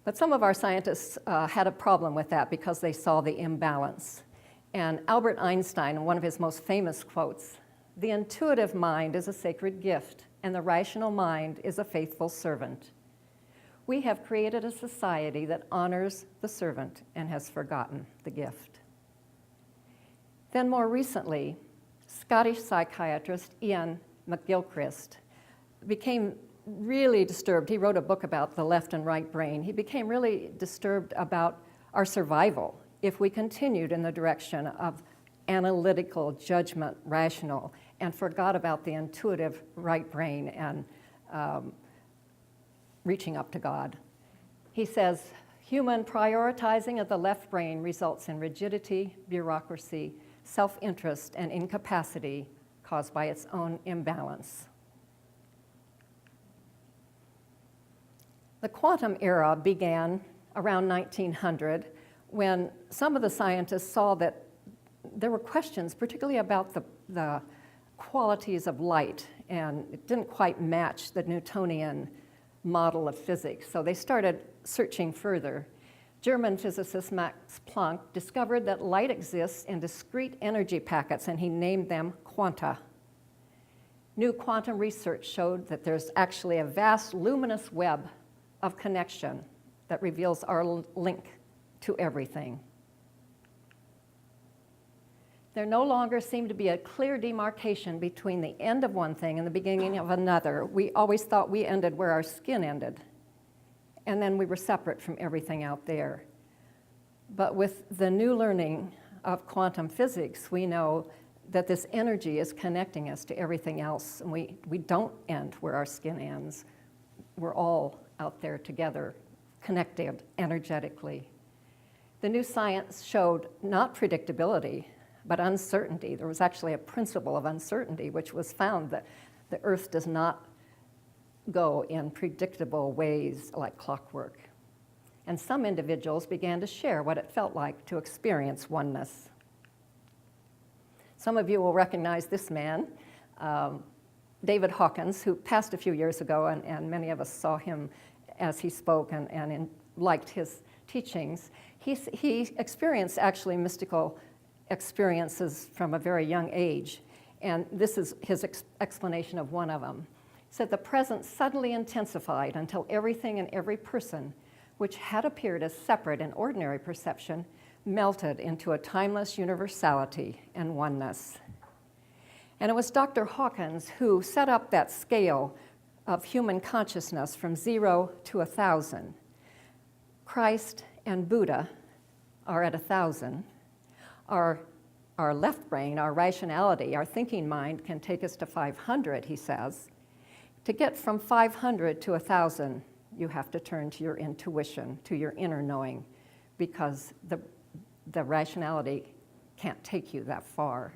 But some of our scientists had a problem with that because they saw the imbalance. And Albert Einstein, in one of his most famous quotes, "The intuitive mind is a sacred gift, and the rational mind is a faithful servant. We have created a society that honors the servant and has forgotten the gift." Then more recently, Scottish psychiatrist Ian McGilchrist became really disturbed. He wrote a book about the left and right brain. He became really disturbed about our survival if we continued in the direction of analytical, judgment, rational, and forgot about the intuitive right brain and reaching up to God. He says, human prioritizing of the left brain results in rigidity, bureaucracy, self-interest, and incapacity caused by its own imbalance. The quantum era began around 1900 when some of the scientists saw that there were questions, particularly about the qualities of light, and it didn't quite match the Newtonian model of physics. So they started searching further. German physicist Max Planck discovered that light exists in discrete energy packets, and he named them quanta. New quantum research showed that there's actually a vast luminous web of connection that reveals our link to everything. There no longer seemed to be a clear demarcation between the end of one thing and the beginning of another. We always thought we ended where our skin ended, and then we were separate from everything out there. But with the new learning of quantum physics, we know that this energy is connecting us to everything else, and we don't end where our skin ends. We're all out there together, connected energetically. The new science showed not predictability, but uncertainty. There was actually a principle of uncertainty, which was found that the Earth does not go in predictable ways like clockwork. And some individuals began to share what it felt like to experience oneness. Some of you will recognize this man, David Hawkins, who passed a few years ago, and many of us saw him as he spoke and liked his teachings. He experienced actually mystical experiences from a very young age, and this is his explanation of one of them. He said, "The present suddenly intensified until everything and every person, which had appeared as separate in ordinary perception, melted into a timeless universality and oneness." And it was Dr. Hawkins who set up that scale of human consciousness from 0 to 1,000. Christ and Buddha are at 1,000. Our left brain, our rationality, our thinking mind can take us to 500, he says. To get from 500 to 1,000, you have to turn to your intuition, to your inner knowing, because the rationality can't take you that far.